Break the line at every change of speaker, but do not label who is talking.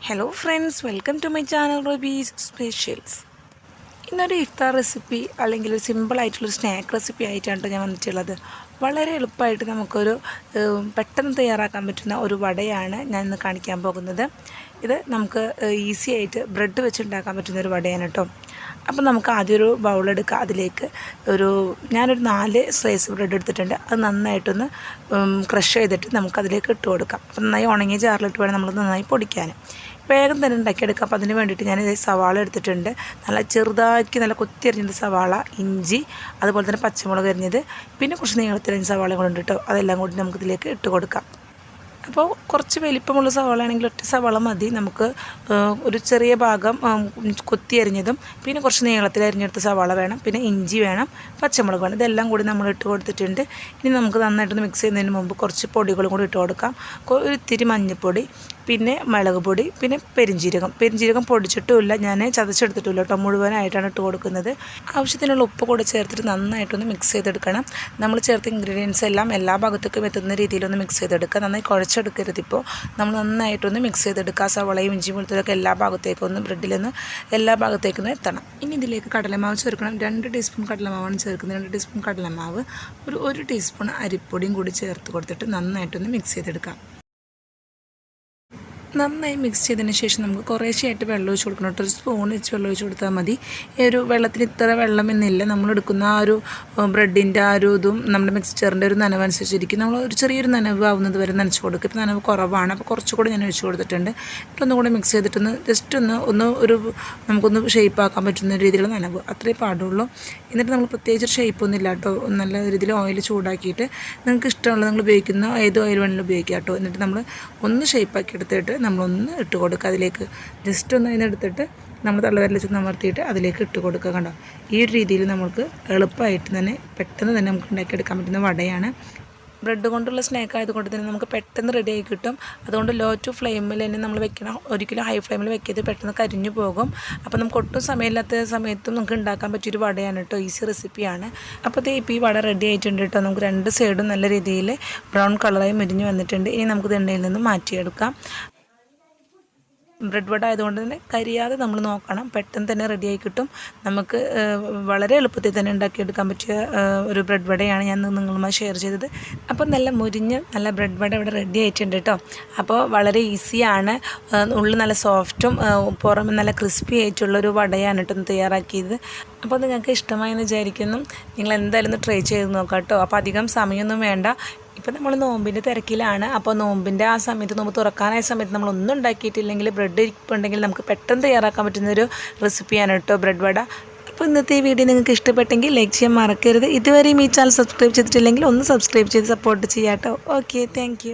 Hello friends, welcome to my channel Ruby's Specials. ഇന്നൊരു ഇഫ്താർ recipe അല്ലെങ്കിൽ ഒരു സിമ്പിൾ ആയിട്ടുള്ളൊരു സ്നാക്ക് റെസിപ്പി ആയിട്ടാണ് ഞാൻ വന്നിട്ടുള്ളത്. വളരെ എളുപ്പമായിട്ട് നമുക്കൊരു പെട്ടെന്ന് തയ്യാറാക്കാൻ പറ്റുന്ന ഒരു വടയാണ് ഞാൻ ഇന്ന് കാണിക്കാൻ പോകുന്നത്. ഇത് നമുക്ക് ഈസി ആയിട്ട് ബ്രെഡ് വെച്ച് ഉണ്ടാക്കാൻ പറ്റുന്ന ഒരു വടയാണ് കേട്ടോ. അപ്പോൾ നമുക്ക് ആദ്യം ഒരു ബൗളെടുക്കുക. അതിലേക്ക് ഞാനൊരു 4 സ്ലൈസ് ബ്രെഡ് എടുത്തിട്ടുണ്ട്. അത് നന്നായിട്ടൊന്ന് ക്രഷ് ചെയ്തിട്ട് നമുക്കതിലേക്ക് ഇട്ട് കൊടുക്കാം. അപ്പോൾ നന്നായി ഉണങ്ങിയ ജാറിലിട്ട് വേണം നമ്മൾ നന്നായി പൊടിക്കാൻ. വേഗം തന്നെ ഉണ്ടാക്കിയെടുക്കാം. അപ്പോൾ അതിന് വേണ്ടിയിട്ട് ഞാൻ സവാള എടുത്തിട്ടുണ്ട്. നല്ല ചെറുതാക്കി നല്ല കൊത്തി അരിഞ്ഞത് സവാള, ഇഞ്ചി, അതുപോലെ തന്നെ പച്ചമുളക് അരിഞ്ഞത്, പിന്നെ കുറച്ച് നീളത്തിലരിഞ്ഞ സവാള കൊണ്ട് കേട്ടോ. അതെല്ലാം കൂടി നമുക്കിതിലേക്ക് ഇട്ട് കൊടുക്കാം. അപ്പോൾ കുറച്ച് വലിപ്പമുള്ള സവാള ആണെങ്കിൽ ഒറ്റ സവാള മതി. നമുക്ക് ഒരു ചെറിയ ഭാഗം കൊത്തി അരിഞ്ഞതും പിന്നെ കുറച്ച് നീളത്തിൽ അരിഞ്ഞെടുത്ത സവാള വേണം, പിന്നെ ഇഞ്ചി വേണം, പച്ചമുളക് വേണം. ഇതെല്ലാം കൂടി നമ്മൾ ഇട്ട് കൊടുത്തിട്ടുണ്ട്. ഇനി നമുക്ക് നന്നായിട്ടൊന്ന് മിക്സ് ചെയ്യുന്നതിന് മുമ്പ് കുറച്ച് പൊടികളും കൂടി ഇട്ട് കൊടുക്കാം. ഒരു ഇത്തിരി മഞ്ഞൾപ്പൊടി, പിന്നെ മുളക് പൊടി, പിന്നെ പെരിഞ്ജീരകം പൊടിച്ചിട്ടുമില്ല, ഞാൻ ചതച്ചെടുത്തിട്ടില്ല കേട്ടോ. മുഴുവനായിട്ടാണ് ഇട്ട് കൊടുക്കുന്നത്. ആവശ്യത്തിനുള്ള ഉപ്പ് കൂടെ ചേർത്തിട്ട് നന്നായിട്ടൊന്ന് മിക്സ് ചെയ്തെടുക്കണം. നമ്മൾ ചേർത്ത ഇൻഗ്രീഡിയൻസ് എല്ലാം എല്ലാ ഭാഗത്തേക്കും എത്തുന്ന രീതിയിലൊന്ന് മിക്സ് ചെയ്തെടുക്കുക. നന്നായി കുഴച്ചെടുക്കരുത്. ഇപ്പോൾ നമ്മൾ നന്നായിട്ടൊന്ന് മിക്സ് ചെയ്തെടുക്കുക. സവളയും ഇഞ്ചി വെളുത്തുള്ളിയൊക്കെ എല്ലാ ഭാഗത്തേക്കും ഒന്ന് ബ്രെഡിലൊന്ന് എല്ലാ ഭാഗത്തേക്കും എത്തണം. ഇനി ഇതിലേക്ക് കടലമാവ് ചേർക്കണം. 2 ടീസ്പൂൺ കടലമാവാണ് ചേർക്കുന്നത്. 2 ടീസ്പൂൺ കടലമാവ്, ഒരു ടീസ്പൂൺ അരിപ്പൊടിയും കൂടി ചേർത്ത് കൊടുത്തിട്ട് നന്നായിട്ടൊന്ന് മിക്സ് ചെയ്തെടുക്കാം. നന്നായി മിക്സ് ചെയ്തതിന് ശേഷം നമുക്ക് കുറേശ്ശെയായിട്ട് വെള്ളം ഒഴിച്ച് കൊടുക്കണം കേട്ടോ. ഒരു സ്പൂൺ വെച്ച് വെള്ളം ഒഴിച്ച് കൊടുത്താൽ മതി. ഈ ഒരു വെള്ളത്തിന് ഇത്ര വെള്ളം എന്നില്ല. നമ്മളെടുക്കുന്ന ആ ഒരു ബ്രെഡിൻ്റെ ആ ഒരു ഇതും നമ്മുടെ മിക്സ്ചറിൻ്റെ ഒരു നനവനുസരിച്ചിരിക്കും. നമ്മൾ ഒരു ചെറിയൊരു നനവ് ആവുന്നത് വരെ നനച്ച് കൊടുക്കും. ഇപ്പോൾ നനവ് കുറവാണ്, അപ്പോൾ കുറച്ചുകൂടി ഞാൻ ഒഴിച്ച് കൊടുത്തിട്ടുണ്ട്. ഇതൊന്നും കൂടി മിക്സ് ചെയ്തിട്ടൊന്ന് ജസ്റ്റ് നമുക്കൊന്ന് ഷേപ്പാക്കാൻ പറ്റുന്ന രീതിയിലുള്ള നനവ് അത്രേ പാടുള്ളൂ. എന്നിട്ട് നമ്മൾ പ്രത്യേകിച്ച് ഷേപ്പൊന്നും ഇല്ല കേട്ടോ. നല്ല രീതിയിൽ ഓയിൽ ചൂടാക്കിയിട്ട് നിങ്ങൾക്ക് ഇഷ്ടമുള്ളത് നിങ്ങൾ ഉപയോഗിക്കുന്ന ഏത് ഓയിൽ വേണമെങ്കിലും ഉപയോഗിക്കാം കേട്ടോ. എന്നിട്ട് നമ്മൾ ഒന്ന് ഷേപ്പാക്കി എടുത്തിട്ട് നമ്മളൊന്ന് ഇട്ട് കൊടുക്കുക. അതിലേക്ക് ജസ്റ്റ് ഒന്ന് അതിനെടുത്തിട്ട് നമ്മൾ തള്ളവിരൽ വെച്ച് അമർത്തിയിട്ട് അതിലേക്ക് ഇട്ട് കൊടുക്കുക. കണ്ടോ, ഈ ഒരു രീതിയിൽ നമുക്ക് എളുപ്പമായിട്ട് തന്നെ പെട്ടെന്ന് തന്നെ നമുക്ക് ഉണ്ടാക്കിയെടുക്കാൻ പറ്റുന്ന വടയാണ്. ബ്രെഡ് കൊണ്ടുള്ള സ്നാക്ക് ആയതുകൊണ്ട് തന്നെ നമുക്ക് പെട്ടെന്ന് റെഡി ആയി കിട്ടും. അതുകൊണ്ട് ലോ ടു ഫ്ലെയിമിൽ തന്നെ നമ്മൾ വെക്കണം. ഒരിക്കലും ഹൈ ഫ്ലെയിമിൽ വെക്കിയത് പെട്ടെന്ന് കരിഞ്ഞു പോകും. അപ്പോൾ നമുക്ക് ഒട്ടും സമയമില്ലാത്ത സമയത്തും നമുക്ക് ഉണ്ടാക്കാൻ പറ്റിയൊരു വടയാണ് കേട്ടോ. ഈസി റെസിപ്പിയാണ്. അപ്പോൾ ഇപ്പോൾ ഈ വട റെഡി ആയിട്ടുണ്ട് കേട്ടോ. നമുക്ക് 2 സൈഡും നല്ല രീതിയിൽ ബ്രൗൺ കളറായി മുരിഞ്ഞ് വന്നിട്ടുണ്ട്. ഇനി നമുക്ക് എണ്ണയിൽ നിന്ന് മാറ്റിയെടുക്കാം. ബ്രെഡ് വട ആയതുകൊണ്ട് തന്നെ കരിയാതെ നമ്മൾ നോക്കണം. പെട്ടെന്ന് തന്നെ റെഡിയായി കിട്ടും. നമുക്ക് വളരെ എളുപ്പത്തിൽ തന്നെ ഉണ്ടാക്കിയെടുക്കാൻ പറ്റിയ ഒരു ബ്രെഡ് വടയാണ് ഞാൻ നിങ്ങളുമായി ഷെയർ ചെയ്തത്. അപ്പോൾ നല്ല മുരിഞ്ഞ നല്ല ബ്രെഡ് വട ഇവിടെ റെഡി ആയിട്ടുണ്ട് കേട്ടോ. അപ്പോൾ വളരെ ഈസിയാണ്. ഉള്ളിൽ നല്ല സോഫ്റ്റും പുറമെ നല്ല ക്രിസ്പി ആയിട്ടുള്ളൊരു വടയാണ് കേട്ടോ തയ്യാറാക്കിയത്. അപ്പോൾ നിങ്ങൾക്ക് ഇഷ്ടമായെന്ന് വിചാരിക്കുന്നു. നിങ്ങൾ എന്തായാലും ഒന്ന് ട്രൈ ചെയ്ത് നോക്കാം കേട്ടോ. അപ്പോൾ അധികം സമയമൊന്നും വേണ്ട. ഇപ്പോൾ നമ്മൾ നോമ്പിൻ്റെ തിരക്കിലാണ്. അപ്പോൾ നോമ്പിൻ്റെ ആ സമയത്ത്, നോമ്പ് തുറക്കാനായ സമയത്ത് നമ്മളൊന്നും ഉണ്ടാക്കിയിട്ടില്ലെങ്കിൽ ബ്രെഡ് ഇരിപ്പുണ്ടെങ്കിൽ നമുക്ക് പെട്ടെന്ന് തയ്യാറാക്കാൻ പറ്റുന്നൊരു റെസിപ്പിയാണ് കേട്ടോ ബ്രെഡ് വട. അപ്പോൾ ഇന്നത്തെ ഈ വീഡിയോ നിങ്ങൾക്ക് ഇഷ്ടപ്പെട്ടെങ്കിൽ ലൈക്ക് ചെയ്യാൻ മറക്കരുത്. ഇതുവരെയും ഈ ചാനൽ സബ്സ്ക്രൈബ് ചെയ്തിട്ടില്ലെങ്കിൽ ഒന്ന് സബ്സ്ക്രൈബ് ചെയ്ത് സപ്പോർട്ട് ചെയ്യാം കേട്ടോ. Okay, thank